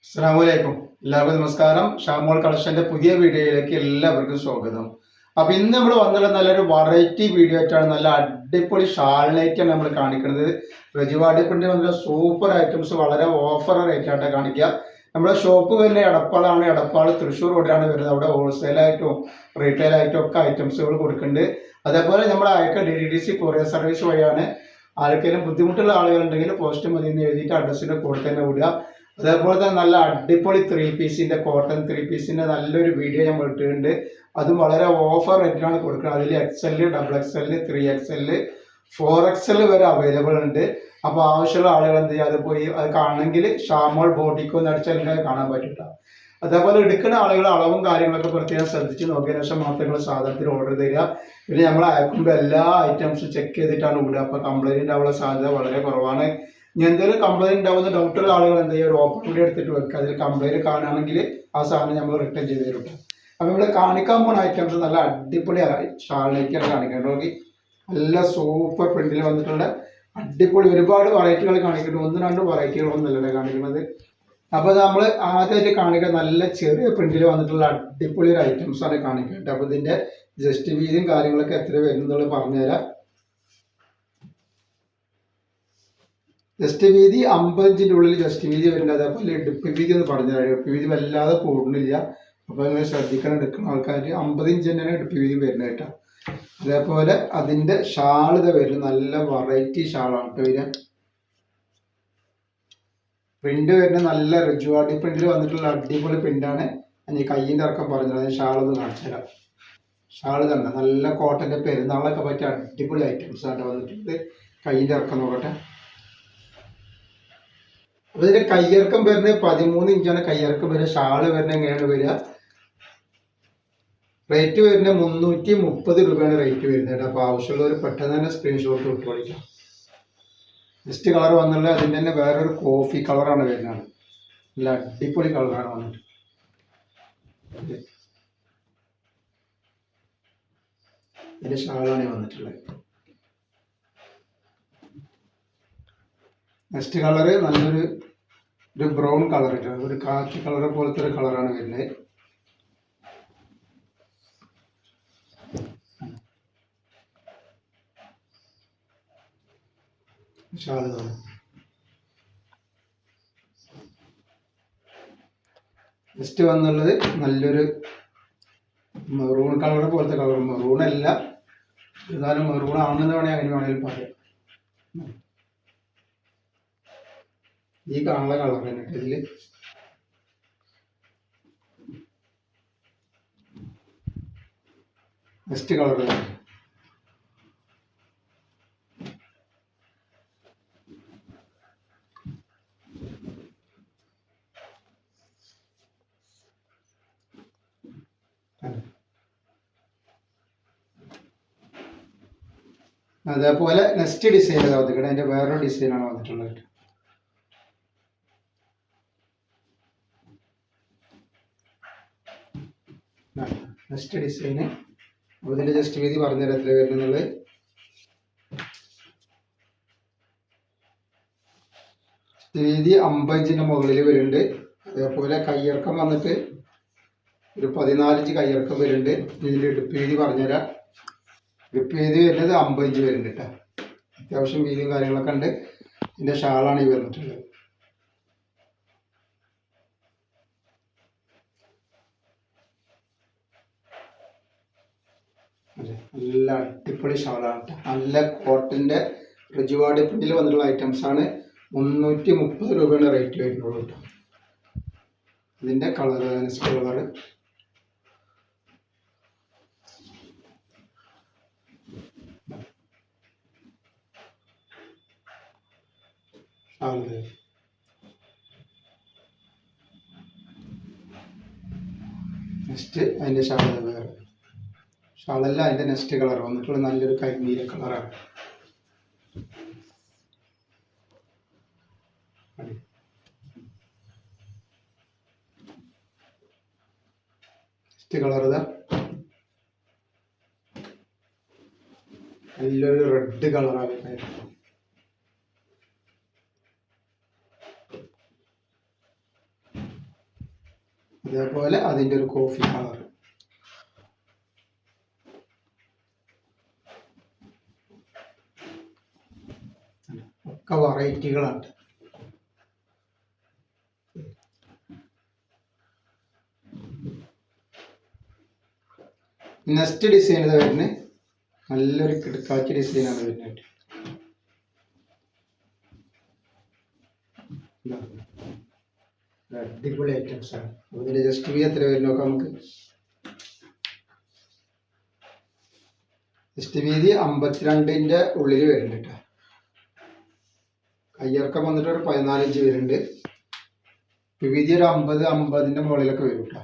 അസ്സലാമലൈക്കും. എല്ലാവർക്കും നമസ്കാരം. ഷാമോൾ കളക്ഷന്റെ പുതിയ വീഡിയോയിലേക്ക് എല്ലാവർക്കും സ്വാഗതം. അപ്പൊ ഇന്ന് നമ്മൾ വന്നുള്ള നല്ലൊരു വെറൈറ്റി വീഡിയോ ആയിട്ടാണ്. നല്ല അടിപൊളി ഷാളിനായിട്ടാണ് നമ്മൾ കാണിക്കുന്നത്. റജുവാഡിപ്പിന്റെ നല്ല സൂപ്പർ ഐറ്റംസ് വളരെ ഓഫർ റേറ്റ് ആയിട്ടാണ് കാണിക്കുക. നമ്മുടെ ഷോപ്പ് വരുന്ന എടപ്പാളാണ്. എടപ്പാൾ തൃശ്ശൂർ റോഡിലാണ് വരുന്നത്. അവിടെ ഹോൾസെയിലായിട്ടും റീറ്റെയിൽ ആയിട്ടും ഒക്കെ ഐറ്റംസുകൾ കൊടുക്കുന്നുണ്ട്. അതേപോലെ നമ്മൾ അയക്ക DDDC കൊറിയർ സർവീസ് വഴിയാണ്. ആർക്കെങ്കിലും ബുദ്ധിമുട്ടുള്ള ആളുകളുണ്ടെങ്കിൽ പോസ്റ്റ് മതി എന്ന് എഴുതിയിട്ട് അഡ്രസ്സിന്റെ കൂടെ തന്നെ വിടുക. അതേപോലെ തന്നെ നല്ല അടിപൊളി കോട്ടൺ ത്രീ പീസിന്റെ നല്ലൊരു വീഡിയോ നമ്മൾ ഇട്ടിട്ടുണ്ട്. അതും വളരെ ഓഫർ റേറ്റിലാണ് കൊടുക്കുന്നത്. അതിൽ XL, XXL, 3XL, 4XL വരെ അവൈലബിൾ ഉണ്ട്. അപ്പൊ ആവശ്യമുള്ള ആളുകൾ എന്ത് ചെയ്യുക, അത് പോയി അത് കാണണമെങ്കിൽ ഷാമോൾ ബോട്ടിക്കോ എന്ന് അടിച്ചാൽ നിങ്ങൾക്ക് കാണാൻ പറ്റില്ല. അതേപോലെ എടുക്കുന്ന ആളുകൾ അളവും കാര്യങ്ങളൊക്കെ പ്രത്യേകം ശ്രദ്ധിച്ച് നോക്കിയ ശേഷം മാത്രം നിങ്ങൾ സാധനത്തിൽ ഓർഡർ തരിക. പിന്നെ നമ്മൾ അയക്കുമ്പോൾ എല്ലാ ഐറ്റംസും ചെക്ക് ചെയ്തിട്ടാണ് വിടുക. അപ്പൊ കംപ്ലൈന്റ് ഉണ്ടാവാനുള്ള സാധ്യത വളരെ കുറവാണ്. ഇനി എന്തെങ്കിലും കംപ്ലൈന്റ് ഉണ്ടാവുന്ന ഡൗട്ടുള്ള ആളുകൾ എന്ത് ചെയ്യുക, ഒരു ഓപ്പൺ വീഡിയോ എടുത്തിട്ട് വെക്കുക. അതിൽ കംപ്ലൈന്റ് കാണുകയാണെങ്കിൽ ആ സാധനം നമ്മൾ റിട്ടേൺ ചെയ്ത് തരും. അപ്പൊ ഇവിടെ കാണിക്കാൻ പോകുന്ന ഐറ്റംസ് നല്ല അടിപൊളി ഷാളിലേക്കാണ് കാണിക്കേണ്ടത്. നല്ല സൂപ്പർ പ്രിന്റിൽ വന്നിട്ടുള്ള അടിപൊളി ഒരുപാട് വെറൈറ്റികൾ കാണിക്കുന്നുണ്ട്. ഒന്ന് രണ്ട് വെറൈറ്റികളൊന്നുമല്ല കാണിക്കുന്നത്. അപ്പൊ നമ്മൾ ആദ്യമായിട്ട് കാണിക്കുക നല്ല ചെറിയ പ്രിന്റിൽ വന്നിട്ടുള്ള അടിപൊളി ഒരു ഐറ്റംസ് ആണ് കാണിക്കുന്നത്. അപ്പൊ ഇതിന്റെ ജസ്റ്റ് വീതിയും കാര്യങ്ങളൊക്കെ എത്ര വരുന്നുള്ളത് പറഞ്ഞുതരാം. ജസ്റ്റ് വീതി 50 ഇഞ്ചിന്റെ ഉള്ളിൽ ജസ്റ്റ് വീതി വരുന്നുണ്ട്. അതേപോലെ ഇടുപ്പ് വീതി എന്ന് പറഞ്ഞുതരാം. ഇടുപ്പ് വീതി വല്ലാതെ കൂടുന്നില്ല. അപ്പൊ നിങ്ങൾ ശ്രദ്ധിക്കണം, എടുക്കുന്ന ആൾക്കാർ 50 ഇഞ്ച് തന്നെയാണ് ഇടുപ്പ് വീതി വരുന്നത് കേട്ടോ. അതേപോലെ അതിന്റെ ഷാൾ ഇത് വരുന്നത് നല്ല വെറൈറ്റി ഷാളാണ് കേട്ടോ. വരിക പ്രിന്റ് വരുന്നത് നല്ല റിജുവാഡി പ്രിന്റിൽ വന്നിട്ടുള്ള അടിപൊളി പ്രിന്റാണ്. ഞാൻ കയ്യിന്റെ ഇറക്കം പറഞ്ഞത് അതിന് ഷാൾ ഒന്ന് കാണിച്ചു തരാം. ഷാൾ തന്നെ നല്ല കോട്ടന്റെ പെരുന്നാളൊക്കെ പറ്റിയ അടിപൊളി ഐറ്റംസ് ആണ് വന്നിട്ടുണ്ട്. കയ്യിന്റെ ഇറക്കം നോക്കട്ടെ. അപ്പൊ ഇതിന്റെ കയ്യിറക്കം വരുന്നത് 13 ഇഞ്ചാണ് കയ്യിറക്കം വരിക. ഷാള് വരുന്നത് എങ്ങനെയാണ് വരിക, റേറ്റ് വരുന്നത് 330 രൂപയാണ് റേറ്റ് വരുന്നത്. അപ്പൊ ആവശ്യമുള്ളവർ പെട്ടെന്ന് തന്നെ സ്ക്രീൻഷോട്ട് ഇട്ട് പഠിക്കാം. ജസ്റ്റ് കളർ വന്നുള്ള അതിൻ്റെ തന്നെ വേറൊരു കോഫി കളറാണ് വരുന്നത്. നല്ല അടിപൊളി കളറാണ് വന്നിട്ട്. ഇതിന്റെ ഷാളാണ് വന്നിട്ടുള്ളത്. നെക്സ്റ്റ് കളറ് നല്ലൊരു ബ്രൗൺ കളർ, ഒരു കാക്കി കളർ പോലത്തെ ഒരു കളറാണ് വരുന്നത്. ഷാള് നെക്സ്റ്റ് വന്നുള്ളത് നല്ലൊരു മെറൂൺ കളർ പോലത്തെ കളർ. മെറൂൺ അല്ല, എന്നാലും മെറൂൺ ആണെന്ന് വേണമെങ്കിൽ അങ്ങനെ വേണമെങ്കിലും പറയാം. ഈ കാണുന്ന കളർ തന്നെ ഇതില് നെക്സ്റ്റ് കളർ അതേപോലെ നെക്സ്റ്റ് ഡിസൈൻ വന്നിട്ടുണ്ട്. അതിന്റെ വേറൊരു ഡിസൈനാണ് വന്നിട്ടുള്ളത്. നെക്സ്റ്റ് ഡിസൈന് അതിന്റെ ജസ്റ്റ് വീതി പറഞ്ഞുതരാം എത്ര വരുന്നുള്ളത്. വീതി 50 ഇഞ്ചിന്റെ മുകളിൽ വരുന്നുണ്ട്. അതേപോലെ കയ്യിറക്കം വന്നിട്ട് ഒരു 14 ഇഞ്ച് കയ്യിറക്കം വരുന്നുണ്ട്. ഇതിന്റെ ഇടുപ്പ് വീതി പറഞ്ഞുതരാം. ഇടുപ്പ് വീതി വരുന്നത് 50 ഇഞ്ച് വരുന്നുണ്ട് കേട്ടോ. അത്യാവശ്യം വീതിയും കാര്യങ്ങളൊക്കെ ഉണ്ട്. ഇതിന്റെ ഷാളാണ് ഈ വന്നിട്ടുള്ളത്. നല്ല അടിപൊളി ഷാളാണ്. നല്ല കോട്ടന്റെ റിജുവാഡി പ്രിന്റിൽ വന്നിട്ടുള്ള ഐറ്റംസ് ആണ്. 330 രൂപയാണ് റേറ്റ് വരുന്നുള്ളൂ കേട്ടോ. ഇതിന്റെ കളർ നെക്സ്റ്റ് കളറ് നെക്സ്റ്റ് അതിന്റെ ഷാൾ വേറെ ഷാളല്ല, അതിന്റെ നെക്സ്റ്റ് കളർ വന്നിട്ടുള്ള നല്ലൊരു കരിനീല കളറാണ്. നെക്സ്റ്റ് കളർ ഇതാ നല്ലൊരു റെഡ് കളറാണ്. ഇതേപോലെ അതിൻ്റെ ഒരു കോഫി കളർ. ഒക്കെ വെറൈറ്റികളാണ്. നെക്സ്റ്റ് ഡിസൈൻ ഇത് വരുന്നത് നല്ലൊരു കിടക്കാച്ചി ഡിസൈനാണ് വരുന്നത്. അടിപൊളി ഐറ്റംസ് ആണ്. അതിൻ്റെ ജസ്റ്റ് വി എത്ര വരും നോക്കാം നമുക്ക്. ജസ്റ്റ് വീതി 52-ന്റെ ഉള്ളിൽ വരുന്നുണ്ട് കേട്ടോ. കയ്യിറക്കം വന്നിട്ട് ഒരു 14 ഇഞ്ച് വരുന്നുണ്ട്. വീതി ഒരു 50-ന്റെ മുകളിലൊക്കെ വരും കേട്ടോ.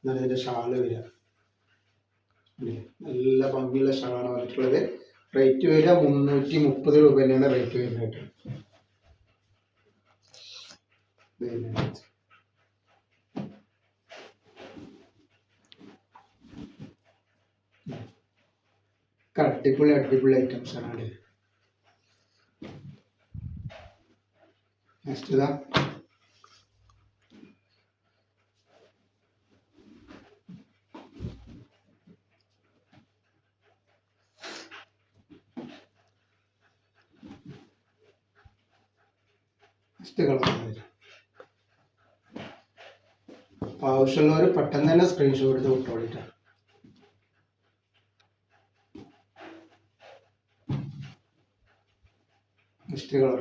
എന്നാണ് ഇതിൻ്റെ ഷാള് വരിക. നല്ല ഭംഗിയുള്ള ഷാളാണ് വന്നിട്ടുള്ളത്. റേറ്റ് വരിക 330 രൂപ തന്നെയാണ് റേറ്റ് വരുന്നത്. അടിപൊളി ഐറ്റംസ് ആണ്. നെക്സ്റ്റ് ഇതാ നെക്സ്റ്റ് കളർ. ആവശ്യമുള്ളവർ പെട്ടെന്ന് തന്നെ സ്ക്രീൻഷോട്ട് എടുത്ത് വിട്ടോളിട്ടാണ്. നെക്സ്റ്റ് കളർ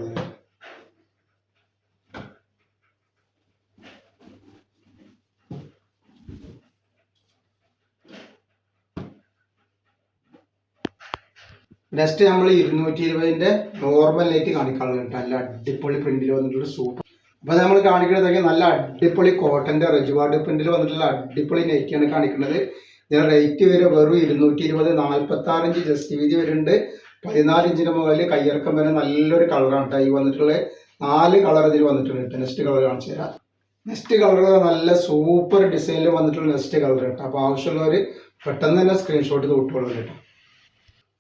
നെക്സ്റ്റ് നമ്മൾ 220-ന്റെ നോർമൽ ലൈറ്റ് കാണിക്കാനുള്ളത്. നല്ല അടിപൊളി പ്രിന്റിൽ വന്നിട്ടുള്ള സൂപ്പർ. അപ്പോൾ നമ്മൾ കാണിക്കുന്നതൊക്കെ നല്ല അടിപൊളി കോട്ടൻ്റെ റെജുവാർഡ് പ്രിന്റിൽ വന്നിട്ടുള്ള അടിപൊളി നൈറ്റിയാണ് കാണിക്കുന്നത്. ഇതിന് റേറ്റ് വരെ വെറും 220. 46 ഇഞ്ച് ജസ്റ്റ് വീതി വരുന്നുണ്ട്. 14 ഇഞ്ചിന് മുകളിൽ കയ്യിറക്കം വരെ നല്ലൊരു കളറാണ് കേട്ടോ. ഈ വന്നിട്ടുള്ള 4 കളർ ഇതിൽ വന്നിട്ടുണ്ട് കേട്ടോ. നെക്സ്റ്റ് കളർ കാണിച്ചു തരാം. നെക്സ്റ്റ് കളർ നല്ല സൂപ്പർ ഡിസൈനിൽ വന്നിട്ടുള്ള നെക്സ്റ്റ് കളർ കേട്ടോ. അപ്പോൾ ആവശ്യമുള്ളവർ പെട്ടെന്ന് തന്നെ സ്ക്രീൻഷോട്ട് വിട്ടോളൂ കേട്ടോ.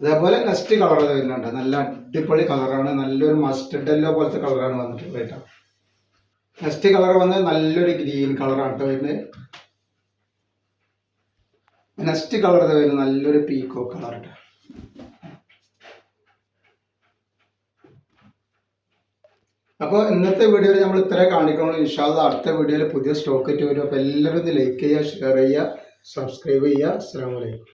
അതേപോലെ നെക്സ്റ്റ് കളർ വരുന്നുണ്ട്. നല്ല അടിപൊളി കളറാണ്. നല്ലൊരു മസ്റ്റർഡ് യെല്ലോ പോലത്തെ കളറാണ് വന്നിട്ടുള്ളത് കേട്ടോ. നെക്സ്റ്റ് കളർ വന്നത് നല്ലൊരു ഗ്രീൻ കളറാണ് കേട്ടോ വരുന്നത്. നെക്സ്റ്റ് കളർ വരുന്നത് നല്ലൊരു പീക്കോ കളർ കേട്ടോ. അപ്പോൾ ഇന്നത്തെ വീഡിയോയിൽ നമ്മൾ ഇത്ര കാണിക്കണം. ഇൻഷാ അല്ലാഹ് അടുത്ത വീഡിയോയിൽ പുതിയ സ്റ്റോക്ക് ആയിട്ട് വരും. അപ്പോൾ എല്ലാവരും ഒന്ന് ലൈക്ക് ചെയ്യുക, ഷെയർ ചെയ്യുക, സബ്സ്ക്രൈബ് ചെയ്യുക. അസ്സലാമു അലൈക്കും.